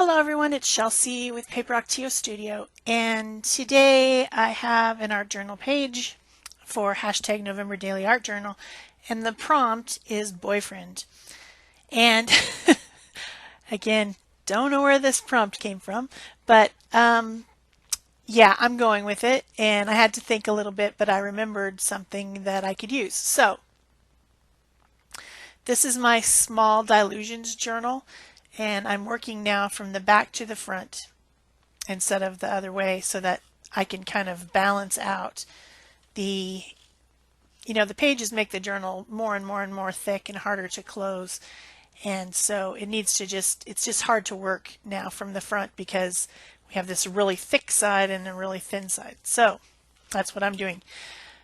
Hello everyone, it's Chelsea with Paper Octio Studio, and today I have an art journal page for hashtag November Daily Art Journal, and the prompt is boyfriend. And again, don't know where this prompt came from, but yeah, I'm going with it, and I had to think a little bit, but I remembered something that I could use. So this is my small dilutions journal, and I'm working now from the back to the front instead of the other way so that I can kind of balance out the, the pages make the journal more and more and more thick and harder to close. And so it's just hard to work now from the front because we have this really thick side and a really thin side. So that's what I'm doing.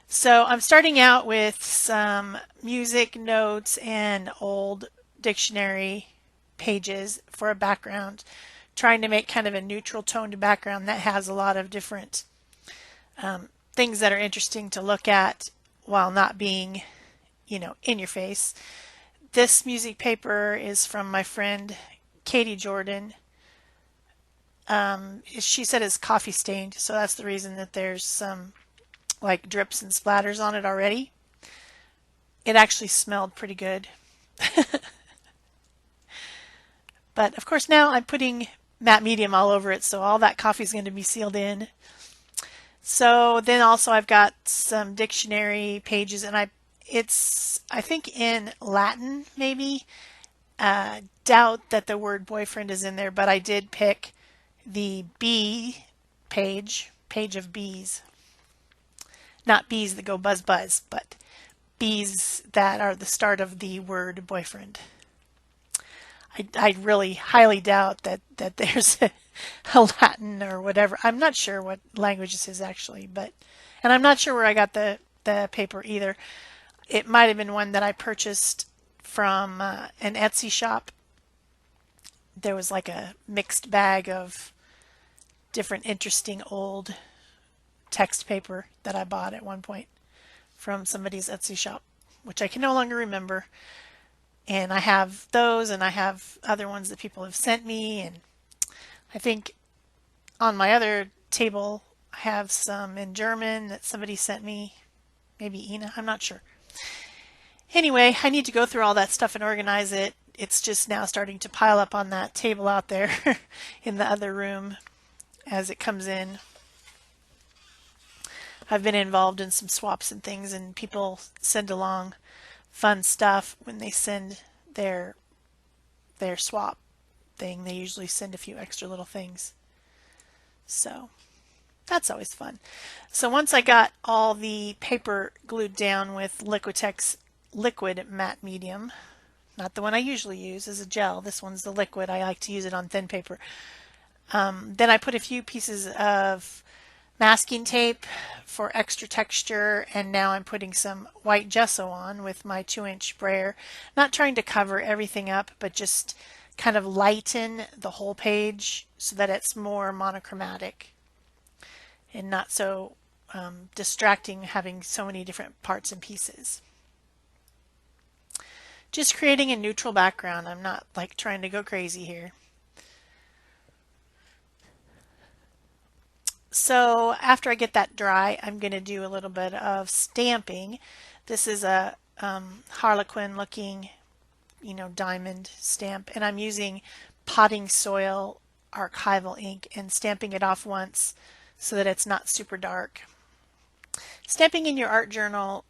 So I'm starting out with some music notes and old dictionary pages for a background, trying to make kind of a neutral toned background that has a lot of different things that are interesting to look at while not being, in your face. This music paper is from my friend Katie Jordan. She said it's coffee stained, so that's the reason that there's some like drips and splatters on it already. It actually smelled pretty good. But of course now I'm putting matte medium all over it, so all that coffee is going to be sealed in. So then also I've got some dictionary pages, and I think in Latin maybe. Doubt that the word boyfriend is in there, but I did pick the bee page of bees. Not bees that go buzz buzz, but bees that are the start of the word boyfriend. I really highly doubt that there's a Latin or whatever. I'm not sure what language this is actually, and I'm not sure where I got the paper either. It might have been one that I purchased from an Etsy shop. There was like a mixed bag of different interesting old text paper that I bought at one point from somebody's Etsy shop, which I can no longer remember. And I have those, and I have other ones that people have sent me, and I think on my other table I have some in German that somebody sent me, maybe Ina, I'm not sure. Anyway, I need to go through all that stuff and organize it. It's just now starting to pile up on that table out there in the other room as it comes in. I've been involved in some swaps and things, and people send along fun stuff when they send their swap thing. They usually send a few extra little things. So that's always fun. So once I got all the paper glued down with Liquitex liquid matte medium, not the one I usually use as a gel, this one's the liquid, I like to use it on thin paper. Then I put a few pieces of masking tape for extra texture, and now I'm putting some white gesso on with my 2-inch brayer, not trying to cover everything up, but just kind of lighten the whole page so that it's more monochromatic and not so distracting having so many different parts and pieces. Just creating a neutral background. I'm not like trying to go crazy here. So after I get that dry, I'm going to do a little bit of stamping. This is a Harlequin looking, diamond stamp, and I'm using potting soil archival ink and stamping it off once so that it's not super dark. Stamping in your art journal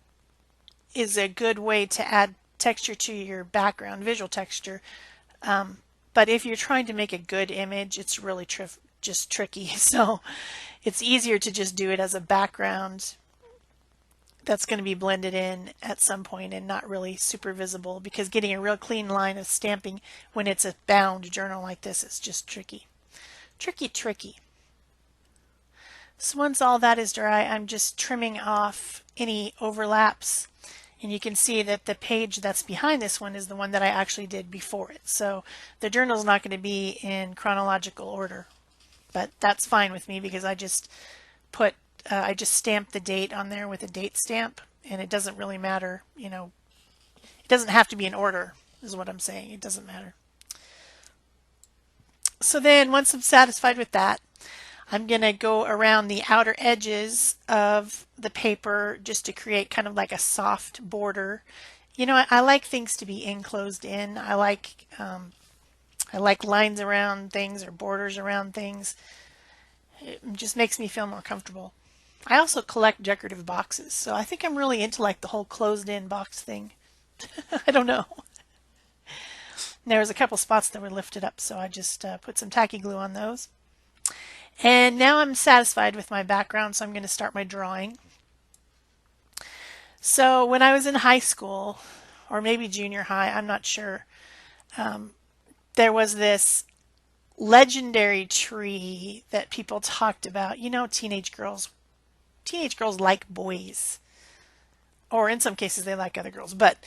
is a good way to add texture to your background, visual texture. But if you're trying to make a good image, it's really just tricky. So it's easier to just do it as a background that's going to be blended in at some point and not really super visible, because getting a real clean line of stamping when it's a bound journal like this is just tricky. Tricky. So once all that is dry, I'm just trimming off any overlaps. And you can see that the page that's behind this one is the one that I actually did before it. So the journal is not going to be in chronological order, but that's fine with me because I just stamped the date on there with a date stamp, and it doesn't really matter, it doesn't have to be in order is what I'm saying. It doesn't matter. So then once I'm satisfied with that, I'm going to go around the outer edges of the paper just to create kind of like a soft border. You know, I like things to be enclosed in. I like lines around things or borders around things. It just makes me feel more comfortable. I also collect decorative boxes, so I think I'm really into like the whole closed-in box thing. I don't know. There was a couple spots that were lifted up, so I just put some tacky glue on those. And now I'm satisfied with my background, so I'm going to start my drawing. So when I was in high school, or maybe junior high, I'm not sure, there was this legendary tree that people talked about. You know, teenage girls like boys, or in some cases they like other girls, but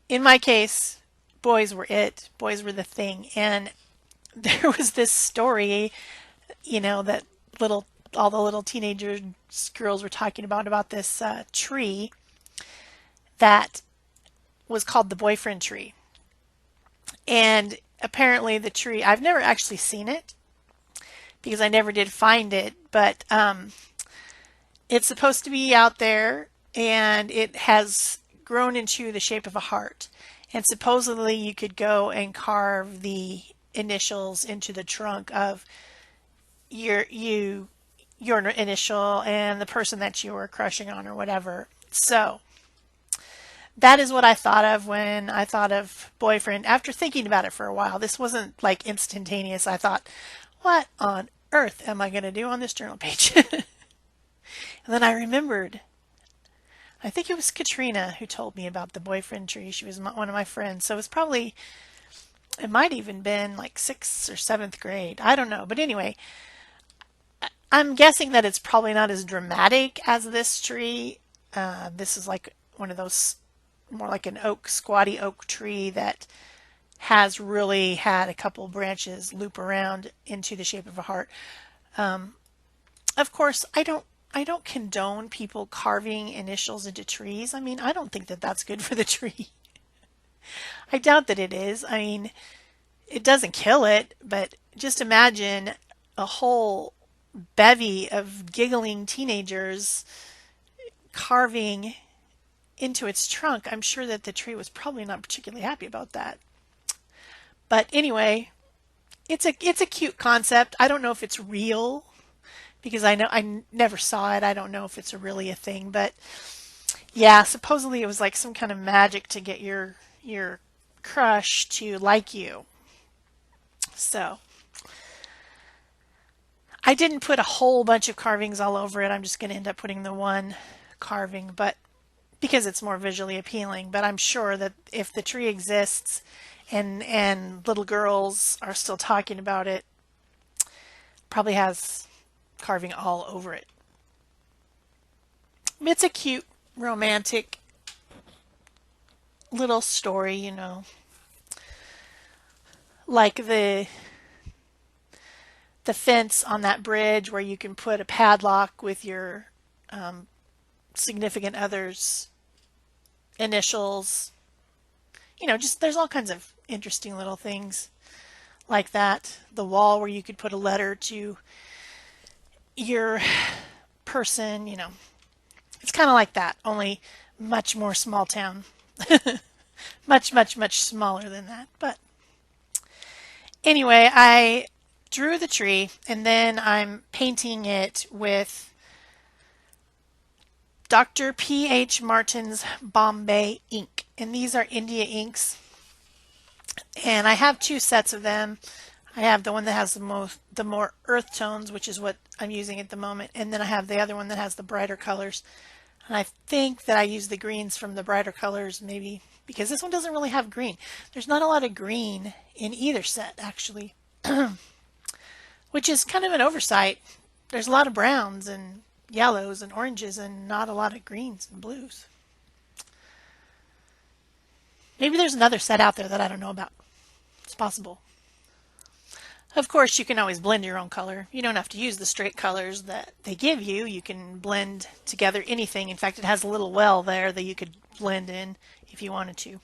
in my case, boys were it. Boys were the thing. And there was this story, you know, that all the little teenagers girls were talking about this tree that was called the boyfriend tree. And apparently the tree, I've never actually seen it because I never did find it, but it's supposed to be out there and it has grown into the shape of a heart. And supposedly you could go and carve the initials into the trunk of your initial and the person that you were crushing on or whatever. So that is what I thought of when I thought of boyfriend after thinking about it for a while. This wasn't like instantaneous. I thought, what on earth am I going to do on this journal page? And then I remembered, I think it was Katrina who told me about the boyfriend tree. She was one of my friends. So it might even been like 6th or 7th grade. I don't know. But anyway, I'm guessing that it's probably not as dramatic as this tree. This is like one of those, more like an squatty oak tree that has really had a couple branches loop around into the shape of a heart. Of course, I don't condone people carving initials into trees. I mean, I don't think that that's good for the tree. I doubt that it is. I mean, it doesn't kill it, but just imagine a whole bevy of giggling teenagers carving into its trunk. I'm sure that the tree was probably not particularly happy about that. But anyway, it's a cute concept. I don't know if it's real because I never saw it. I don't know if it's really a thing, but yeah, supposedly it was like some kind of magic to get your crush to like you. So I didn't put a whole bunch of carvings all over it. I'm just going to end up putting the one carving, but because it's more visually appealing. But I'm sure that if the tree exists and little girls are still talking about it, probably has carving all over it. It's a cute, romantic little story, you know, like the fence on that bridge where you can put a padlock with your significant other's initials. You know, just there's all kinds of interesting little things like that. The wall where you could put a letter to your person, you know. It's kind of like that, only much more small town. Much, much, much smaller than that. But anyway, I drew the tree and then I'm painting it with Dr. P.H. Martin's Bombay ink. And these are India inks. And I have two sets of them. I have the one that has the more earth tones, which is what I'm using at the moment. And then I have the other one that has the brighter colors. And I think that I use the greens from the brighter colors maybe because this one doesn't really have green. There's not a lot of green in either set actually, which is kind of an oversight. There's a lot of browns and yellows and oranges and not a lot of greens and blues. Maybe there's another set out there that I don't know about. It's possible. Of course, you can always blend your own color. You don't have to use the straight colors that they give you. You can blend together anything. In fact, it has a little well there that you could blend in if you wanted to.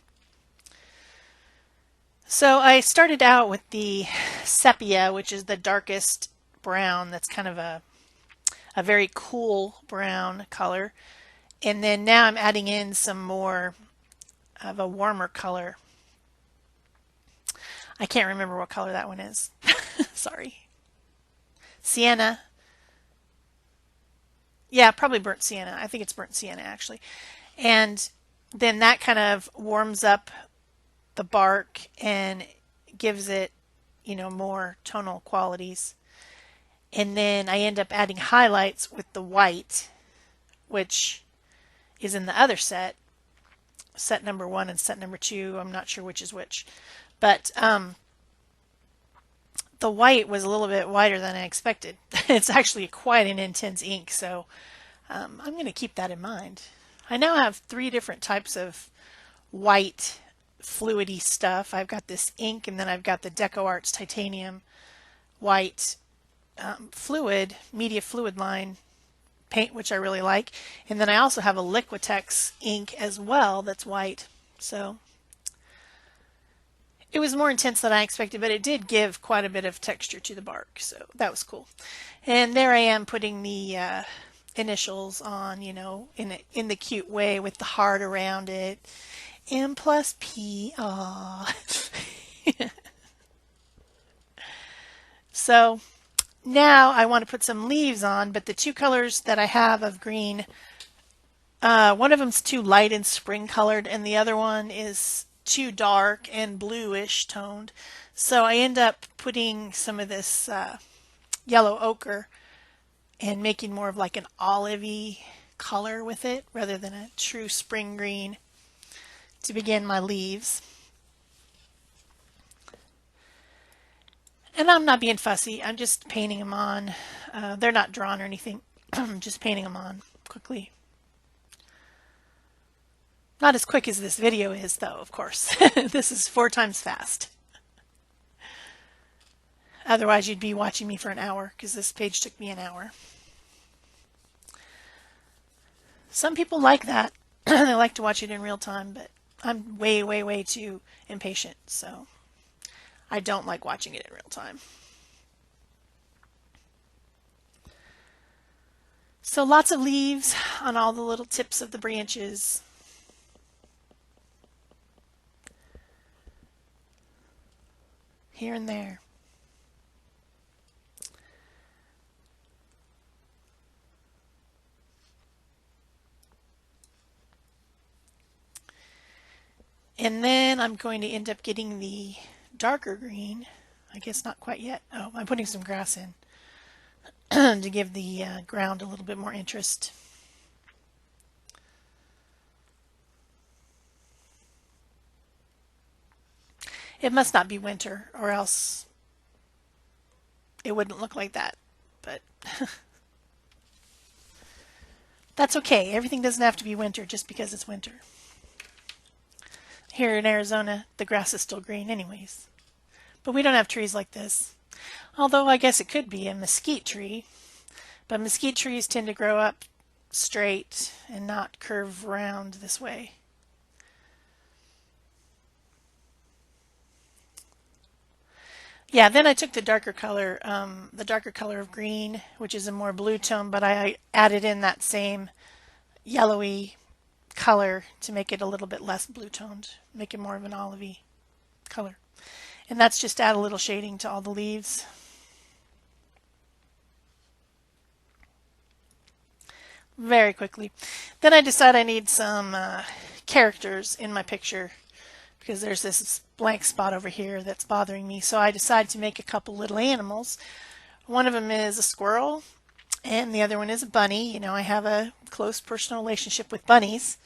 So I started out with the sepia, which is the darkest brown. That's kind of a very cool brown color. And then now I'm adding in some more of a warmer color. I can't remember what color that one is. Sorry. Sienna. Yeah, probably burnt sienna. I think it's burnt sienna actually. And then that kind of warms up the bark and gives it, more tonal qualities. And then I end up adding highlights with the white, which is in the other set number 1 and set number 2. I'm not sure which is which. But the white was a little bit whiter than I expected. It's actually quite an intense ink, so I'm going to keep that in mind. I now have 3 different types of white fluidy stuff. I've got this ink, and then I've got the DecoArts titanium white fluid, media fluid line paint, which I really like. And then I also have a Liquitex ink as well that's white. So it was more intense than I expected, but it did give quite a bit of texture to the bark. So that was cool. And there I am putting the initials on, in the cute way with the heart around it. M plus P. Aw. So now I want to put some leaves on, but the 2 colors that I have of green, one of them's too light and spring colored, and the other one is too dark and bluish toned. So I end up putting some of this yellow ochre and making more of like an olivey color with it rather than a true spring green to begin my leaves. And I'm not being fussy. I'm just painting them on. They're not drawn or anything. I'm just painting them on quickly. Not as quick as this video is, though, of course. This is 4 times fast. Otherwise, you'd be watching me for an hour, because this page took me an hour. Some people like that. They like to watch it in real time, but I'm way, way, way too impatient, so I don't like watching it in real time. So lots of leaves on all the little tips of the branches. Here and there. And then I'm going to end up getting the darker green. I guess not quite yet. Oh, I'm putting some grass in to give the ground a little bit more interest. It must not be winter, or else it wouldn't look like that. But that's okay. Everything doesn't have to be winter just because it's winter. Here in Arizona, the grass is still green anyways. But we don't have trees like this. Although I guess it could be a mesquite tree. But mesquite trees tend to grow up straight and not curve around this way. Yeah, then I took the darker color of green, which is a more blue tone, but I added in that same yellowy color to make it a little bit less blue toned, make it more of an olivey color. And that's just add a little shading to all the leaves. Very quickly. Then I decide I need some characters in my picture because there's this blank spot over here that's bothering me. So I decide to make a couple little animals. One of them is a squirrel and the other one is a bunny. I have a close personal relationship with bunnies.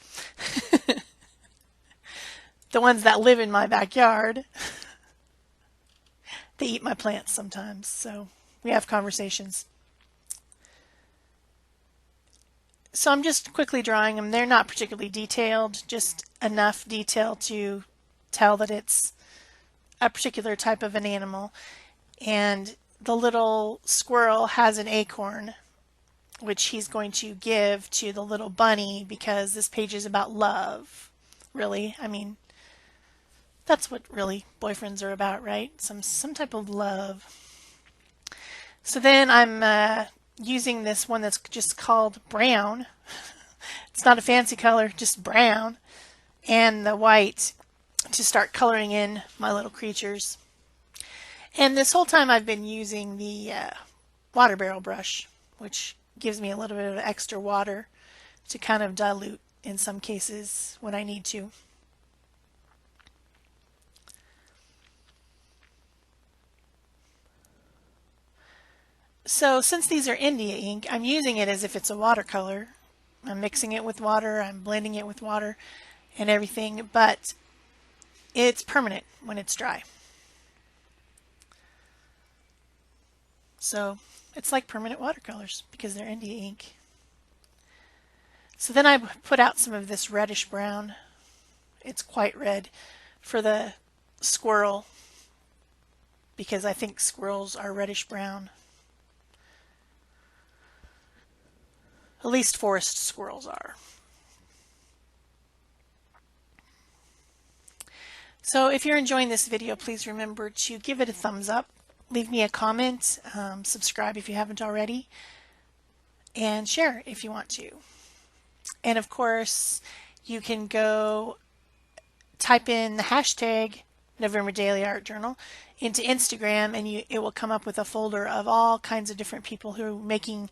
The ones that live in my backyard. They eat my plants sometimes, so we have conversations. So I'm just quickly drawing them. They're not particularly detailed, just enough detail to tell that it's a particular type of an animal. And the little squirrel has an acorn, which he's going to give to the little bunny because this page is about love, really. I mean, That's what really boyfriends are about, right? Some type of love. So then I'm using this one that's just called brown. It's not a fancy color, just brown, and the white to start coloring in my little creatures. And this whole time I've been using the water barrel brush, which gives me a little bit of extra water to kind of dilute in some cases when I need to. So since these are India ink, I'm using it as if it's a watercolor. I'm mixing it with water, I'm blending it with water and everything, but it's permanent when it's dry. So it's like permanent watercolors because they're India ink. So then I put out some of this reddish brown. It's quite red for the squirrel because I think squirrels are reddish brown. At least forest squirrels are. So if you're enjoying this video, please remember to give it a thumbs up, leave me a comment, subscribe if you haven't already, and share if you want to. And of course, you can go type in the hashtag November Daily Art Journal into Instagram, and it will come up with a folder of all kinds of different people who are making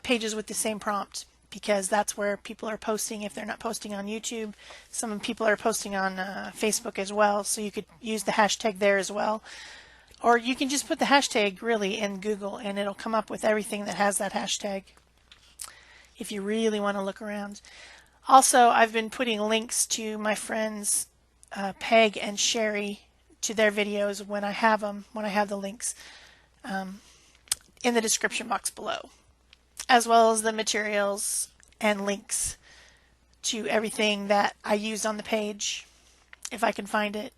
pages with the same prompt, because that's where people are posting if they're not posting on YouTube. Some people are posting on Facebook as well, so you could use the hashtag there as well. Or you can just put the hashtag really in Google and it'll come up with everything that has that hashtag if you really want to look around. Also, I've been putting links to my friends Peg and Sheri to their videos when I have them, when I have the links in the description box below, as well as the materials and links to everything that I used on the page. If I can find it,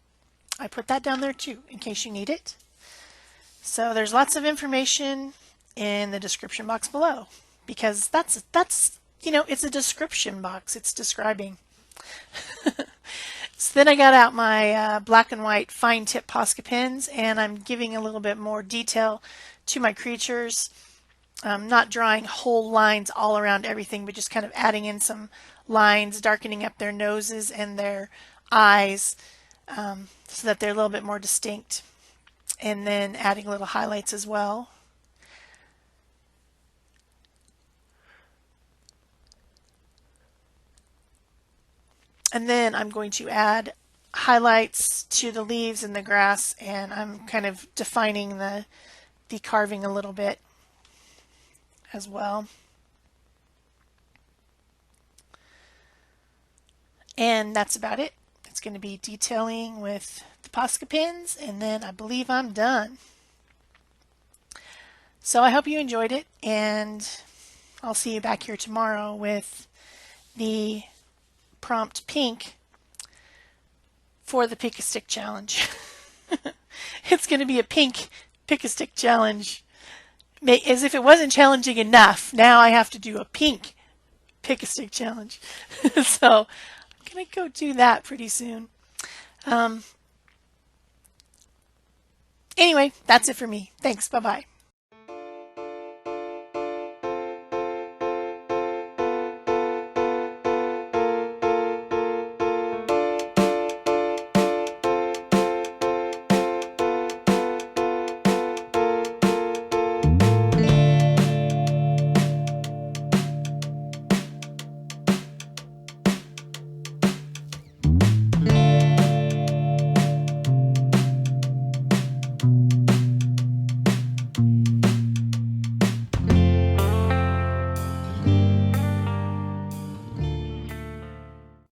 I put that down there too in case you need it. So there's lots of information in the description box below, because that's it's a description box. It's describing. So then I got out my black and white fine tip Posca pens, and I'm giving a little bit more detail to my creatures. Not drawing whole lines all around everything, but just kind of adding in some lines, darkening up their noses and their eyes so that they're a little bit more distinct, and then adding little highlights as well. And then I'm going to add highlights to the leaves and the grass, and I'm kind of defining the carving a little bit as well. And that's about it. It's going to be detailing with the Posca pens, and then I believe I'm done. So I hope you enjoyed it, and I'll see you back here tomorrow with the prompt pink for the Pick-a-Stick challenge. It's going to be a pink Pick-a-Stick challenge. As if it wasn't challenging enough, now I have to do a pink Pick-a-Stick challenge. So I'm going to go do that pretty soon. Anyway, that's it for me. Thanks. Bye-bye.